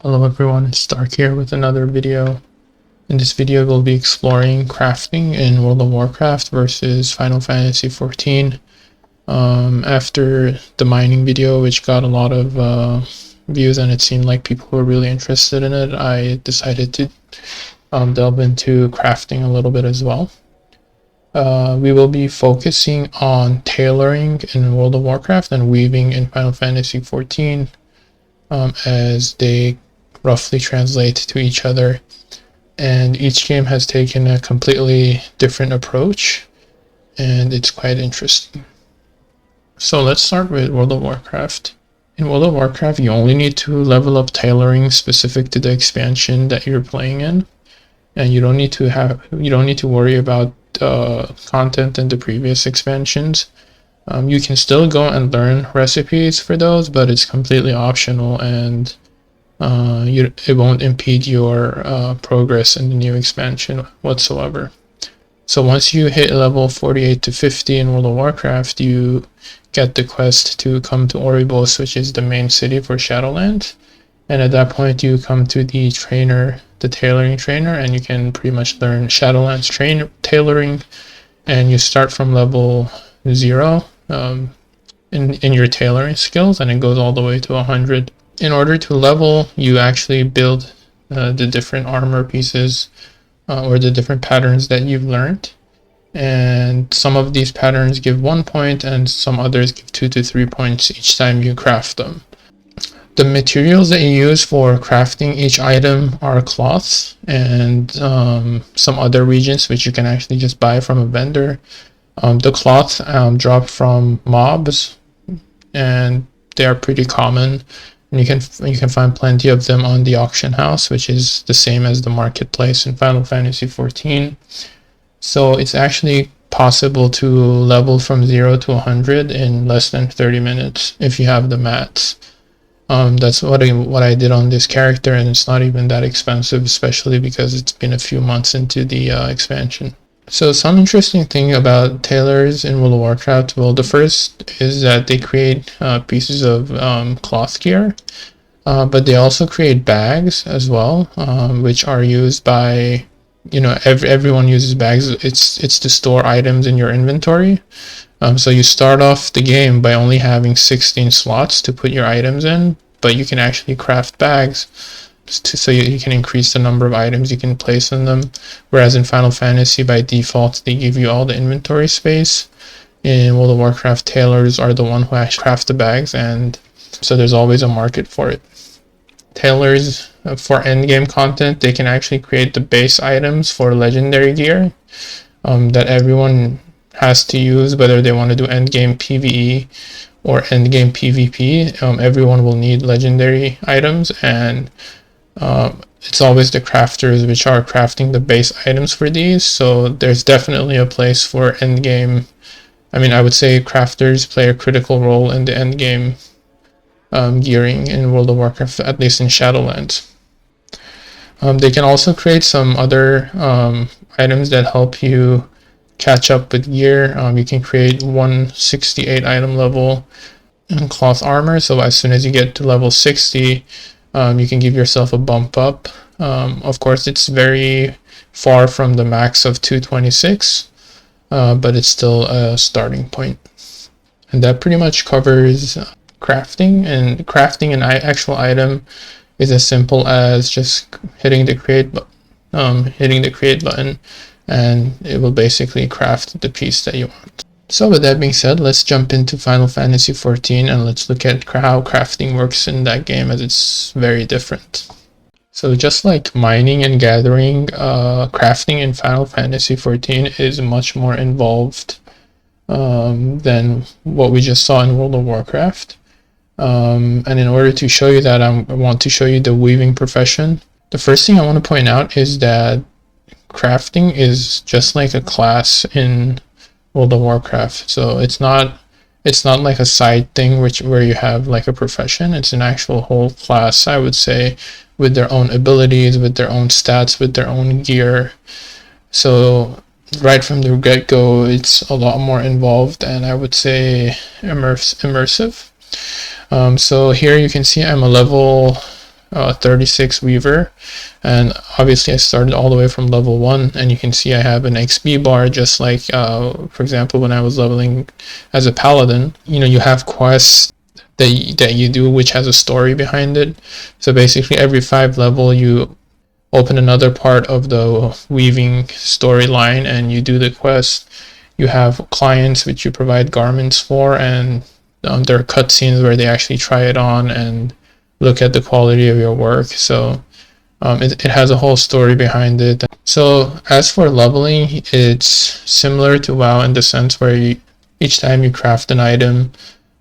Hello everyone, it's Stark here with another video. In this video we'll be exploring crafting in World of Warcraft versus Final Fantasy XIV. After the mining video, which got a lot of views and it seemed like people were really interested in it, I decided to delve into crafting a little bit as well. We will be focusing on tailoring in World of Warcraft and weaving in Final Fantasy XIV, as they roughly translate to each other, and each game has taken a completely different approach and it's quite interesting. So let's start with World of Warcraft. In World of Warcraft you only need to level up tailoring specific to the expansion that you're playing in, and you don't need to worry about content in the previous expansions. You can still go and learn recipes for those, but it's completely optional, and it won't impede your progress in the new expansion whatsoever. So once you hit level 48 to 50 in World of Warcraft, you get the quest to come to Oribos, which is the main city for Shadowlands. And at that point you come to the trainer, the tailoring trainer, and you can pretty much learn Shadowlands tailoring, and you start from level 0 in your tailoring skills, and it goes all the way to 100. In order to level, you actually build the different armor pieces or the different patterns that you've learned, and some of these patterns give 1 point and some others give 2 to 3 points each time you craft them. The materials that you use for crafting each item are cloths and some other regions which you can actually just buy from a vendor. The cloths drop from mobs, and they are pretty common, and you can find plenty of them on the auction house, which is the same as the marketplace in Final Fantasy XIV. So it's actually possible to level from 0 to 100 in less than 30 minutes if you have the mats. That's what I did on this character, and it's not even that expensive, especially because it's been a few months into the expansion. So some interesting thing about tailors in World of Warcraft, well, the first is that they create pieces of cloth gear, but they also create bags as well, which are used by, everyone uses bags. It's to store items in your inventory. So you start off the game by only having 16 slots to put your items in, but you can actually craft bags so you can increase the number of items you can place in them, whereas in Final Fantasy by default they give you all the inventory space. In World of Warcraft, tailors are the one who actually craft the bags, and so there's always a market for it. Tailors, for endgame content, they can actually create the base items for legendary gear that everyone has to use, whether they want to do endgame PvE or endgame PvP. Everyone will need legendary items, and it's always the crafters which are crafting the base items for these, so there's definitely a place for endgame. I would say crafters play a critical role in the endgame gearing in World of Warcraft, at least in Shadowlands. They can also create some other items that help you catch up with gear. You can create 168 item level cloth armor, so as soon as you get to level 60, you can give yourself a bump up. Of course, it's very far from the max of 226, but it's still a starting point. And that pretty much covers crafting. And crafting an actual item is as simple as just hitting the create button, and it will basically craft the piece that you want. So with that being said, let's jump into Final Fantasy XIV and let's look at how crafting works in that game, as it's very different. So just like mining and gathering, crafting in Final Fantasy XIV is much more involved than what we just saw in World of Warcraft. And in order to show you that, I want to show you the weaving profession. The first thing I want to point out is that crafting is just like a class in World of Warcraft. So it's not like a side thing where you have like a profession. It's an actual whole class, I would say, with their own abilities, with their own stats, with their own gear. So right from the get-go, it's a lot more involved, and I would say immersive. So here you can see I'm a level 36 Weaver, and obviously I started all the way from level 1, and you can see I have an XP bar, just like for example when I was leveling as a paladin. You have quests that you do which has a story behind it. So basically every 5 level you open another part of the weaving storyline and you do the quest. You have clients which you provide garments for, and there are cutscenes where they actually try it on and look at the quality of your work. So it has a whole story behind it. So as for leveling, it's similar to WoW in the sense where each time you craft an item,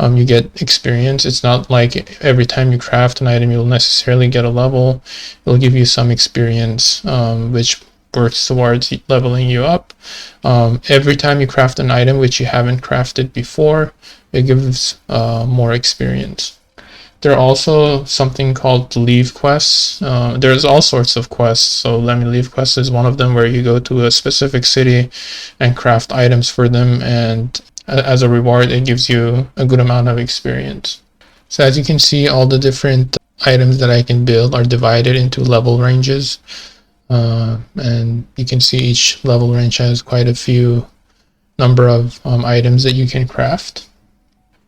you get experience. It's not like every time you craft an item you'll necessarily get a level. It'll give you some experience, which works towards leveling you up. Every time you craft an item which you haven't crafted before, it gives more experience. There are also something called leave quests. There's all sorts of quests. So Let Me Leave quest is one of them, where you go to a specific city and craft items for them, and as a reward it gives you a good amount of experience. So as you can see, all the different items that I can build are divided into level ranges, and you can see each level range has quite a few number of items that you can craft.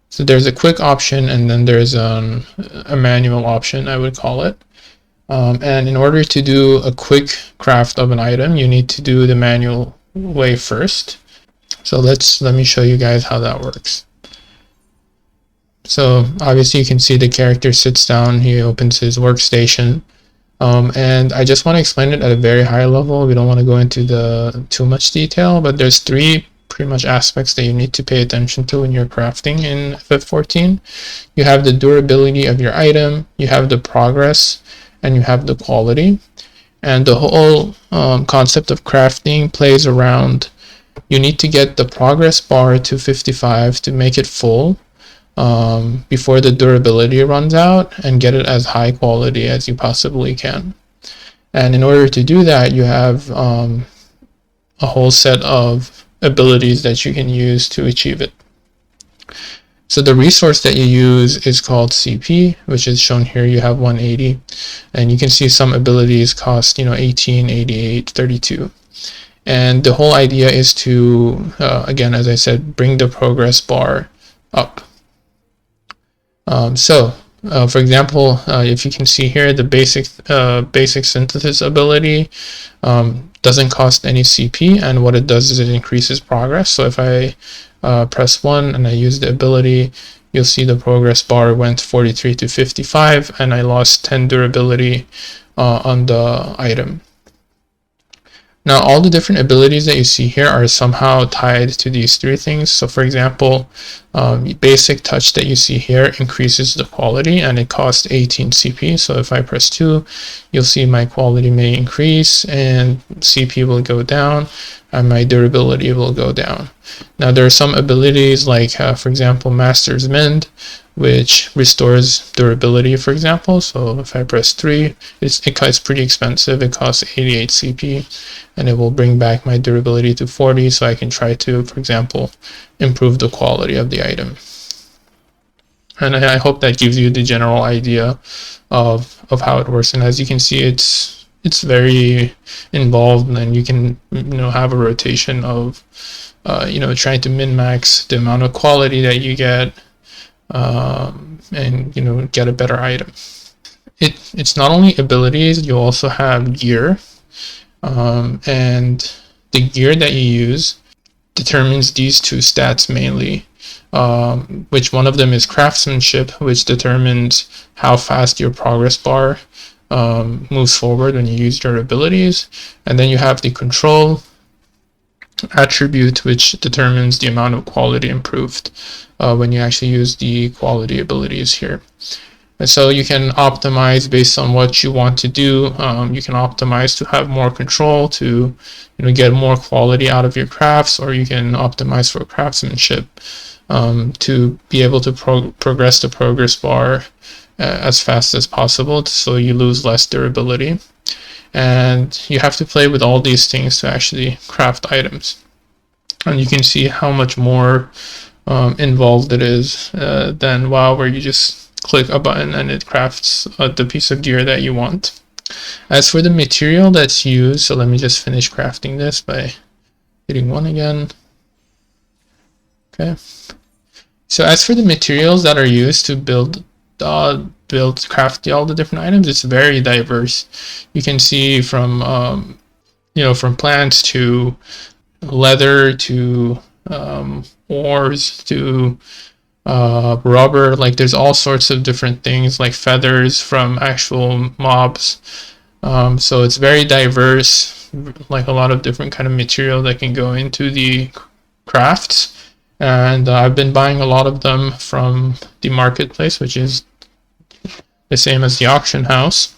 So there's a quick option, and then there's a manual option, I would call it. And in order to do a quick craft of an item, you need to do the manual way first. So let me show you guys how that works. So obviously you can see the character sits down, he opens his workstation, and I just want to explain it at a very high level. We don't want to go into too much detail, but there's 3 pretty much aspects that you need to pay attention to when you're crafting in FF XIV. You have the durability of your item, you have the progress, and you have the quality. And the whole concept of crafting plays around, you need to get the progress bar to 55 to make it full before the durability runs out, and get it as high quality as you possibly can. And in order to do that, you have a whole set of abilities that you can use to achieve it. So the resource that you use is called CP, which is shown here. You have 180, and you can see some abilities cost 18, 88, 32. And the whole idea is to again, as I said, bring the progress bar up. For example, if you can see here, the basic synthesis ability doesn't cost any CP, and what it does is it increases progress. So if I press 1 and I use the ability, you'll see the progress bar went 43 to 55, and I lost 10 durability on the item. Now, all the different abilities that you see here are somehow tied to these 3 things. So for example, basic touch that you see here increases the quality, and it costs 18 CP. So if I press 2, you'll see my quality may increase and CP will go down, and my durability will go down. Now there are some abilities like, for example, Master's Mend, which restores durability, for example. So if I press 3, it's pretty expensive. It costs 88 CP, and it will bring back my durability to 40, so I can try to, for example, improve the quality of the item. And I hope that gives you the general idea of how it works. And as you can see, it's very involved, and you can have a rotation of trying to min-max the amount of quality that you get, and get a better item. It's not only abilities, you also have gear, and the gear that you use determines these 2 stats mainly, which one of them is craftsmanship, which determines how fast your progress bar moves forward when you use your abilities. And then you have the control attribute, which determines the amount of quality improved when you actually use the quality abilities here. And so you can optimize based on what you want to do. You can optimize to have more control, to get more quality out of your crafts, or you can optimize for craftsmanship to be able to progress the progress bar as fast as possible, so you lose less durability. And you have to play with all these things to actually craft items. And you can see how much more involved it is than WoW, where you just click a button and it crafts the piece of gear that you want. As for the material that's used, so let me just finish crafting this by hitting 1 again. Okay. So as for the materials that are used to craft all the different items, it's very diverse. You can see from from plants to leather to ores to rubber. Like there's all sorts of different things, like feathers from actual mobs. So it's very diverse, like a lot of different kind of material that can go into the crafts. And I've been buying a lot of them from the marketplace, which is the same as the auction house,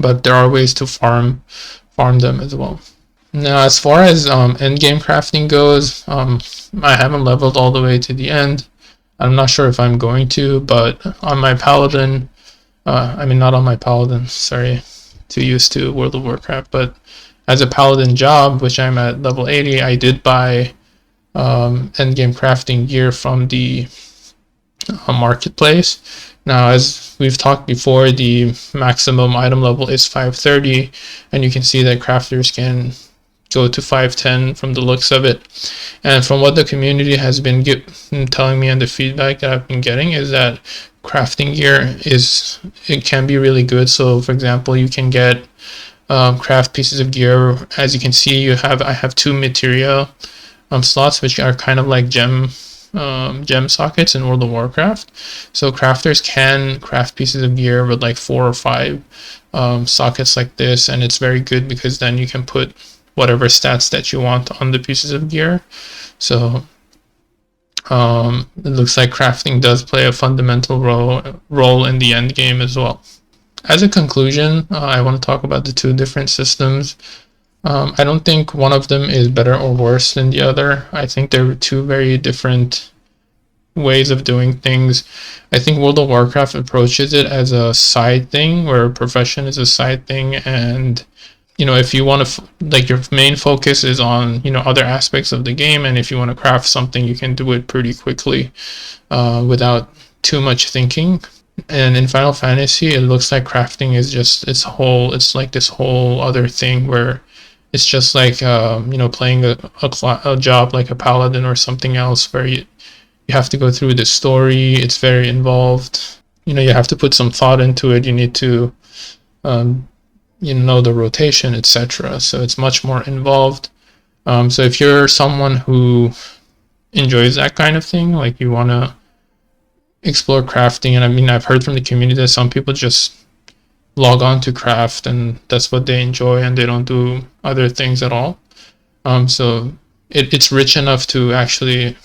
but there are ways to farm them as well. Now, as far as end game crafting goes, I haven't leveled all the way to the end. I'm not sure if I'm going to, but on my paladin, not on my paladin, sorry, too used to World of Warcraft, but as a paladin job, which I'm at level 80, I did buy endgame crafting gear from the marketplace. Now, as we've talked before, the maximum item level is 530, and you can see that crafters can go to 510 from the looks of it. And from what the community has been telling me and the feedback that I've been getting is that crafting gear it can be really good. So for example, you can get craft pieces of gear. As you can see, I have 2 material slots, which are kind of like gem sockets in World of Warcraft. So crafters can craft pieces of gear with like 4 or 5 sockets like this, and it's very good because then you can put whatever stats that you want on the pieces of gear. So it looks like crafting does play a fundamental role in the end game as well. As a conclusion, I want to talk about the 2 different systems. I don't think one of them is better or worse than the other. I think they're 2 very different ways of doing things. I think World of Warcraft approaches it as a side thing, where profession is a side thing, and if you want to, like, your main focus is on, other aspects of the game, and if you want to craft something, you can do it pretty quickly without too much thinking. And in Final Fantasy, it looks like crafting is just it's like this whole other thing where it's just like, playing a job like a paladin or something else, where you have to go through the story. It's very involved. You have to put some thought into it. You need to, know the rotation, etc. So it's much more involved. So if you're someone who enjoys that kind of thing, like you want to explore crafting, and I've heard from the community that some people just log on to craft and that's what they enjoy and they don't do other things at all. So it's rich enough to actually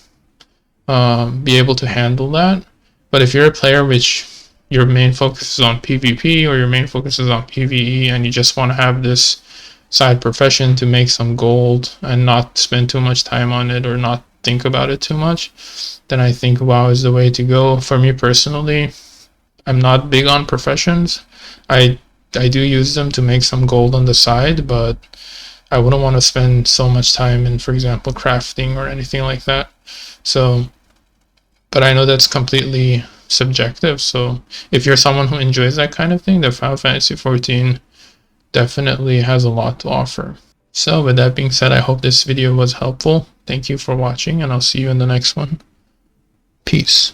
be able to handle that. But if you're a player which your main focus is on PvP or your main focus is on PvE and you just want to have this side profession to make some gold and not spend too much time on it or not think about it too much, then I think WoW is the way to go. For me personally, I'm not big on professions. I do use them to make some gold on the side, but I wouldn't want to spend so much time in, for example, crafting or anything like that. So, but I know that's completely subjective. So if you're someone who enjoys that kind of thing, then Final Fantasy XIV definitely has a lot to offer. So with that being said, I hope this video was helpful. Thank you for watching, and I'll see you in the next one. Peace.